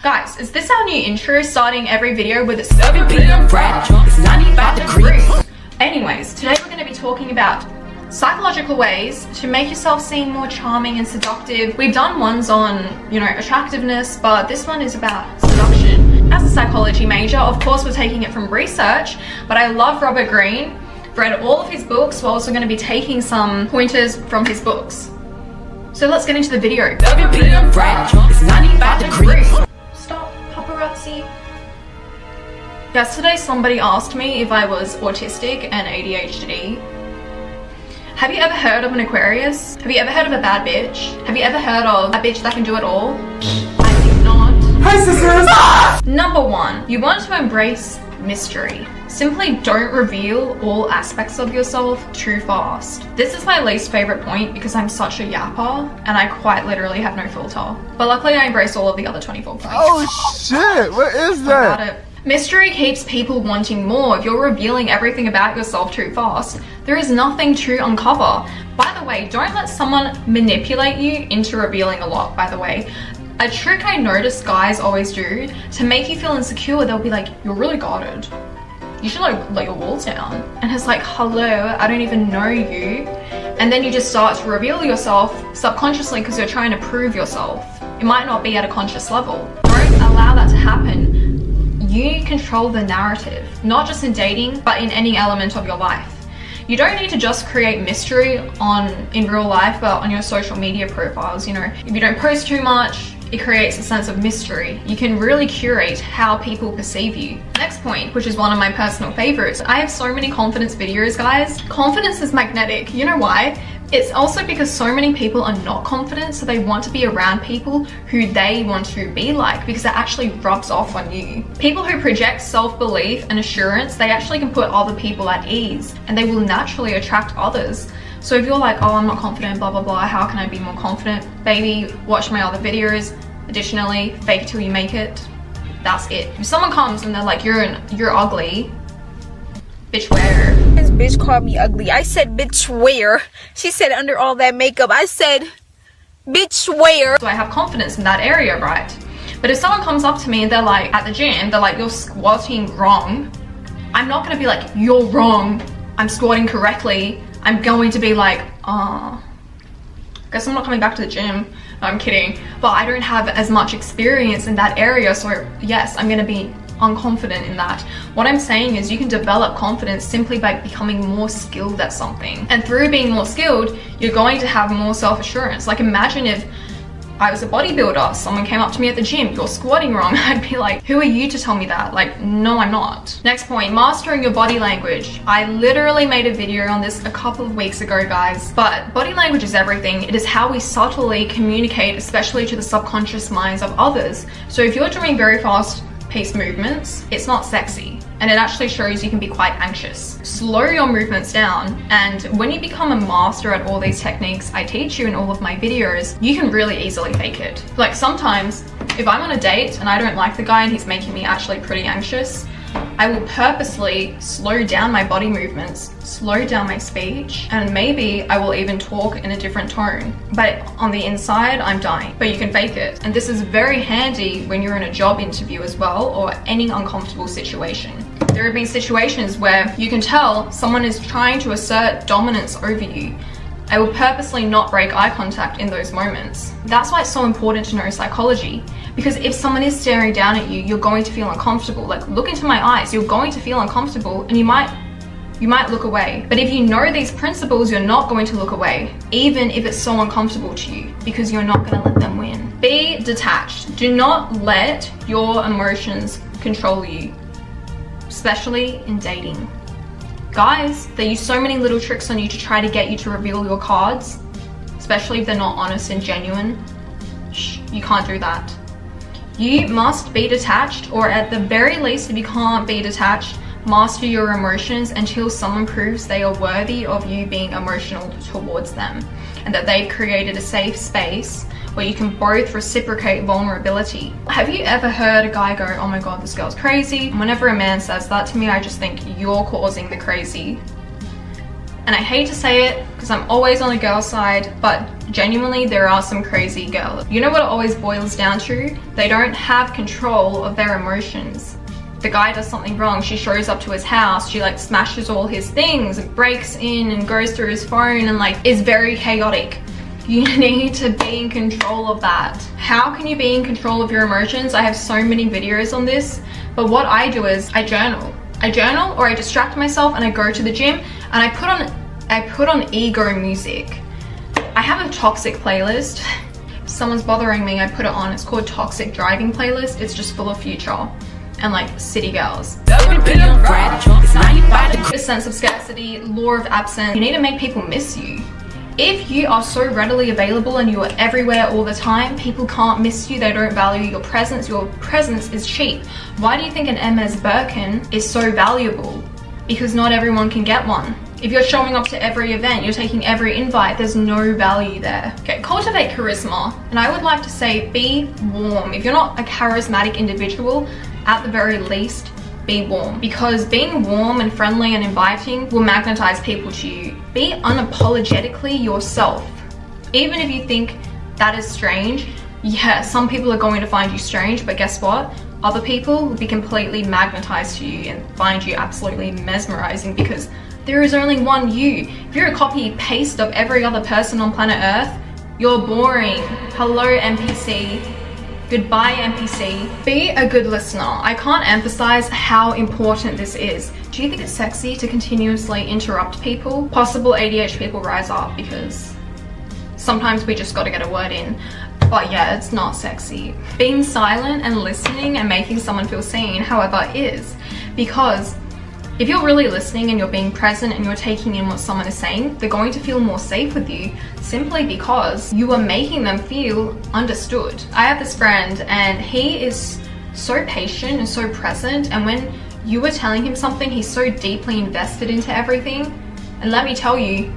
Guys, is this our new intro, starting every video with a 95 degrees? Anyways, today we're going to be talking about psychological ways to make yourself seem more charming and seductive. We've done ones on, attractiveness, but this one is about seduction. As a psychology major, of course we're taking it from research, but I love Robert Greene. Read all of his books. We're also going to be taking some pointers from his books. So let's get into the video. 95 degrees. Stop, paparazzi. Yesterday somebody asked me if I was autistic and ADHD. Have you ever heard of an Aquarius? Have you ever heard of a bad bitch? Have you ever heard of a bitch that can do it all? I think not. Hi sisters! Number one, you want to embrace mystery. Simply don't reveal all aspects of yourself too fast. This is my least favorite point because I'm such a yapper and I quite literally have no filter. But luckily I embrace all of the other 24 points. Oh shit, what is that? I got it. Mystery keeps people wanting more. If you're revealing everything about yourself too fast, there is nothing to uncover. By the way, don't let someone manipulate you into revealing a lot, by the way. A trick I notice guys always do to make you feel insecure, they'll be like, you're really guarded. You should let your walls down. And it's like, hello, I don't even know you. And then you just start to reveal yourself subconsciously because you're trying to prove yourself. It might not be at a conscious level. Don't allow that to happen. You control the narrative, not just in dating, but in any element of your life. You don't need to just create mystery in real life, but on your social media profiles. If you don't post too much, it creates a sense of mystery. You can really curate how people perceive you. Next point, which is one of my personal favorites. I have so many confidence videos, guys. Confidence is magnetic. You know why? It's also because so many people are not confident, so they want to be around people who they want to be like because it actually rubs off on you. People who project self-belief and assurance, they actually can put other people at ease and they will naturally attract others. So if you're like, oh, I'm not confident, blah, blah, blah, how can I be more confident? Baby, watch my other videos. Additionally, fake it till you make it. That's it. If someone comes and they're like, you're ugly, bitch, where? This bitch called me ugly. I said, bitch, where? She said, under all that makeup. I said, bitch, where? So I have confidence in that area, right? But if someone comes up to me and they're like, at the gym, they're like, you're squatting wrong. I'm not gonna be like, you're wrong. I'm squatting correctly. I'm going to be like, guess I'm not coming back to the gym. No, I'm kidding. But I don't have as much experience in that area, so yes, I'm gonna be unconfident in that. What I'm saying is you can develop confidence simply by becoming more skilled at something. And through being more skilled, you're going to have more self-assurance. Like imagine if I was a bodybuilder, someone came up to me at the gym, you're squatting wrong. I'd be like, who are you to tell me that? Like, no, I'm not. Next point, mastering your body language. I literally made a video on this a couple of weeks ago, guys. But body language is everything. It is how we subtly communicate, especially to the subconscious minds of others. So if you're doing very fast paced movements, it's not sexy. And it actually shows you can be quite anxious. Slow your movements down, and when you become a master at all these techniques I teach you in all of my videos, you can really easily fake it. Like sometimes, if I'm on a date and I don't like the guy and he's making me actually pretty anxious, I will purposely slow down my body movements, slow down my speech, and maybe I will even talk in a different tone. But on the inside, I'm dying. But you can fake it. And this is very handy when you're in a job interview as well, or any uncomfortable situation. There have been situations where you can tell someone is trying to assert dominance over you. I will purposely not break eye contact in those moments. That's why it's so important to know psychology. Because if someone is staring down at you, you're going to feel uncomfortable. Like, look into my eyes, you're going to feel uncomfortable and you might look away. But if you know these principles, you're not going to look away, even if it's so uncomfortable to you, because you're not going to let them win. Be detached. Do not let your emotions control you, especially in dating. Guys, they use so many little tricks on you to try to get you to reveal your cards, especially if they're not honest and genuine. Shh, you can't do that. You must be detached, or at the very least, if you can't be detached, master your emotions until someone proves they are worthy of you being emotional towards them, and that they've created a safe space where you can both reciprocate vulnerability. Have you ever heard a guy go, oh my god, this girl's crazy? Whenever a man says that to me, I just think you're causing the crazy. And I hate to say it because I'm always on the girl side, but genuinely there are some crazy girls. You know what it always boils down to? They don't have control of their emotions. The guy does something wrong, she shows up to his house, she like smashes all his things and breaks in and goes through his phone and like is very chaotic. You need to be in control of that. How can you be in control of your emotions? I have so many videos on this, but what I do is I journal. I journal or I distract myself and I go to the gym and I put on ego music. I have a toxic playlist. If someone's bothering me, I put it on. It's called Toxic Driving Playlist. It's just full of Future and like city girls. A sense of scarcity, law of absence. You need to make people miss you. If you are so readily available and you are everywhere all the time, people can't miss you, they don't value your presence. Your presence is cheap. Why do you think an MS Birkin is so valuable? Because not everyone can get one. If you're showing up to every event, you're taking every invite, there's no value there. Okay, cultivate charisma. And I would like to say be warm. If you're not a charismatic individual, at the very least, be warm, because being warm and friendly and inviting will magnetize people to you. Be unapologetically yourself. Even if you think that is strange, yeah, some people are going to find you strange, but guess what? Other people will be completely magnetized to you and find you absolutely mesmerizing because there is only one you. If you're a copy paste of every other person on planet Earth, you're boring. Hello, NPC. Goodbye, NPC. Be a good listener. I can't emphasize how important this is. Do you think it's sexy to continuously interrupt people? Possible ADHD people rise up because sometimes we just gotta get a word in. But yeah, it's not sexy. Being silent and listening and making someone feel seen, however, is. Because if you're really listening and you're being present and you're taking in what someone is saying, they're going to feel more safe with you simply because you are making them feel understood. I have this friend and he is so patient and so present, and when you are telling him something, he's so deeply invested into everything. And let me tell you,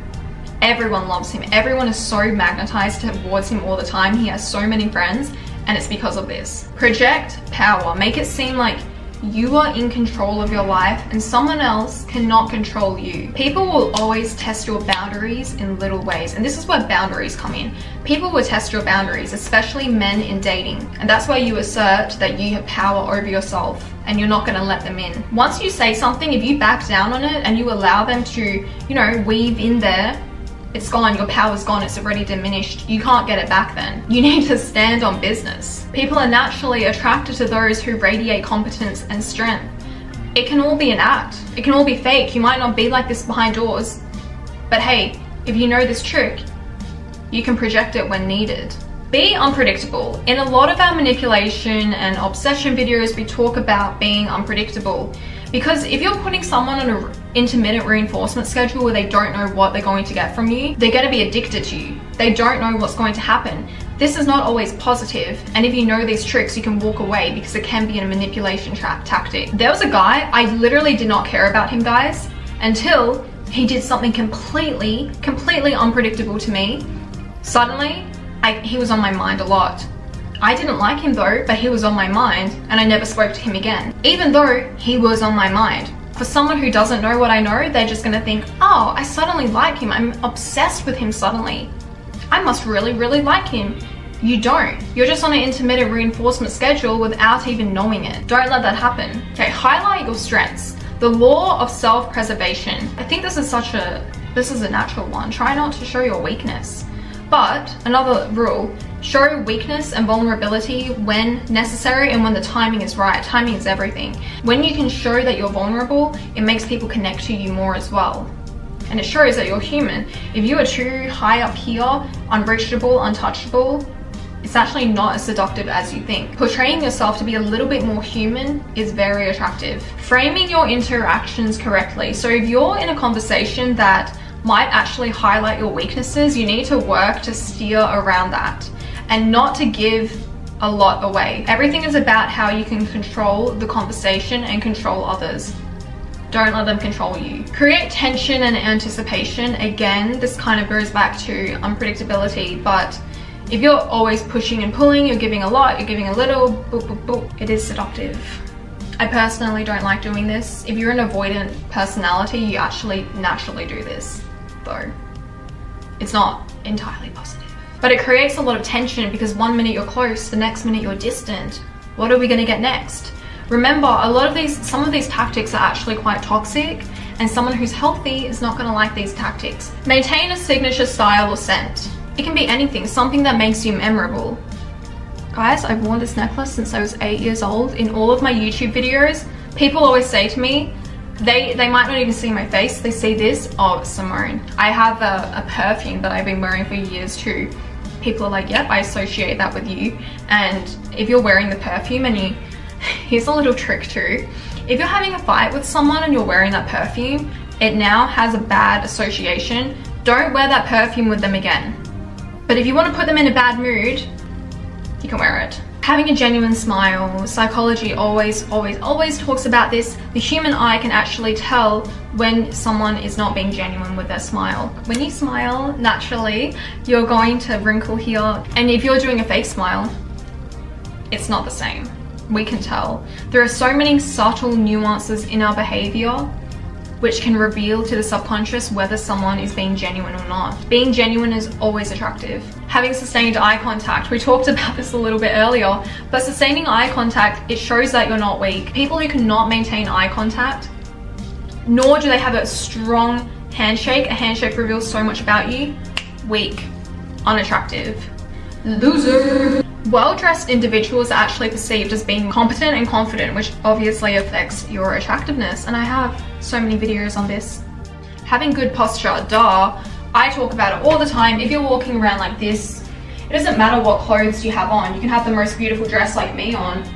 everyone loves him. Everyone is so magnetized towards him all the time. He has so many friends and it's because of this. Project power. Make it seem like you are in control of your life and someone else cannot control you. People will always test your boundaries in little ways, and this is where boundaries come in. People will test your boundaries, especially men in dating, and that's where you assert that you have power over yourself and you're not going to let them in. Once you say something, if you back down on it and you allow them to, you know, weave in there, it's gone, your power's gone, it's already diminished. You can't get it back then. You need to stand on business. People are naturally attracted to those who radiate competence and strength. It can all be an act. It can all be fake. You might not be like this behind doors. But hey, if you know this trick, you can project it when needed. Be unpredictable. In a lot of our manipulation and obsession videos, we talk about being unpredictable. Because if you're putting someone on an intermittent reinforcement schedule where they don't know what they're going to get from you, they're going to be addicted to you. They don't know what's going to happen. This is not always positive, and if you know these tricks, you can walk away because it can be a manipulation tactic. There was a guy, I literally did not care about him, guys, until he did something completely unpredictable to me. Suddenly, he was on my mind a lot. I didn't like him though, but he was on my mind and I never spoke to him again, even though he was on my mind. For someone who doesn't know what I know, they're just gonna think, oh, I suddenly like him. I'm obsessed with him suddenly. I must really like him. You don't. You're just on an intermittent reinforcement schedule without even knowing it. Don't let that happen. Okay, highlight your strengths. The law of self-preservation. I think this is a natural one. Try not to show your weakness. But another rule, show weakness and vulnerability when necessary and when the timing is right. Timing is everything. When you can show that you're vulnerable, it makes people connect to you more as well. And it shows that you're human. If you are too high up here, unreachable, untouchable, it's actually not as seductive as you think. Portraying yourself to be a little bit more human is very attractive. Framing your interactions correctly. So if you're in a conversation that might actually highlight your weaknesses, you need to work to steer around that and not to give a lot away. Everything is about how you can control the conversation and control others. Don't let them control you. Create tension and anticipation. Again, this kind of goes back to unpredictability, but if you're always pushing and pulling, you're giving a lot, you're giving a little, boop, boop, boop, it is seductive. I personally don't like doing this. If you're an avoidant personality, you actually naturally do this. though. It's not entirely positive. But it creates a lot of tension because one minute you're close, the next minute you're distant. What are we gonna get next? Remember, some of these tactics are actually quite toxic, and someone who's healthy is not gonna like these tactics. Maintain a signature style or scent. It can be anything, something that makes you memorable. Guys, I've worn this necklace since I was 8 years old. In all of my YouTube videos, people always say to me, they might not even see my face, they see this, oh, Simone. I have a perfume that I've been wearing for years too. People are like, yep, I associate that with you. And if you're wearing the perfume and here's a little trick too. If you're having a fight with someone and you're wearing that perfume, it now has a bad association. Don't wear that perfume with them again. But if you want to put them in a bad mood, you can wear it. Having a genuine smile. Psychology always talks about this. The human eye can actually tell when someone is not being genuine with their smile. When you smile, naturally, you're going to wrinkle here. And if you're doing a fake smile, it's not the same. We can tell. There are so many subtle nuances in our behavior which can reveal to the subconscious whether someone is being genuine or not. Being genuine is always attractive. Having sustained eye contact, we talked about this a little bit earlier, but sustaining eye contact, it shows that you're not weak. People who cannot maintain eye contact, nor do they have a strong handshake, a handshake reveals so much about you, weak, unattractive, loser. Well-dressed individuals are actually perceived as being competent and confident, which obviously affects your attractiveness. And I have so many videos on this. Having good posture, duh. I talk about it all the time. If you're walking around like this, it doesn't matter what clothes you have on. You can have the most beautiful dress like me on.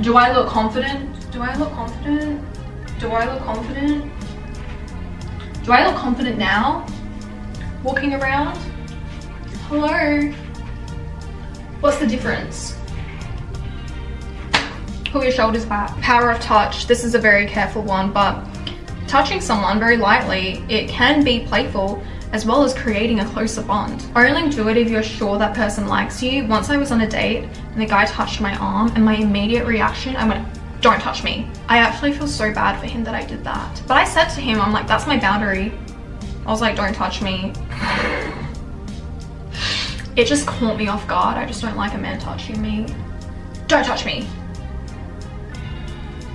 Do I look confident? Do I look confident? Do I look confident? Do I look confident now? Walking around? Hello? What's the difference? Pull your shoulders back. Power of touch. This is a very careful one, but touching someone very lightly, it can be playful as well as creating a closer bond. Only do it if you're sure that person likes you. Once I was on a date and the guy touched my arm, and my immediate reaction, I went, don't touch me. I actually feel so bad for him that I did that. But I said to him, I'm like, that's my boundary. I was like, don't touch me. It just caught me off guard. I just don't like a man touching me. Don't touch me.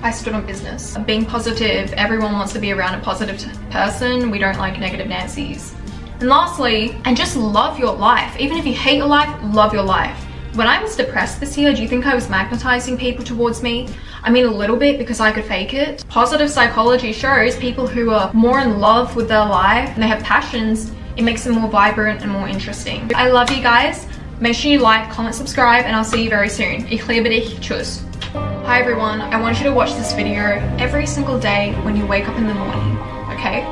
I stood on business. Being positive, everyone wants to be around a positive person. We don't like negative Nancy's. And lastly, and just love your life. Even if you hate your life, love your life. When I was depressed this year, do you think I was magnetizing people towards me? I mean, a little bit, because I could fake it. Positive psychology shows people who are more in love with their life and they have passions, it makes them more vibrant and more interesting. I love you guys. Make sure you like, comment, subscribe, and I'll see you very soon. Ich liebe dich. Tschüss. Hi everyone, I want you to watch this video every single day when you wake up in the morning, okay?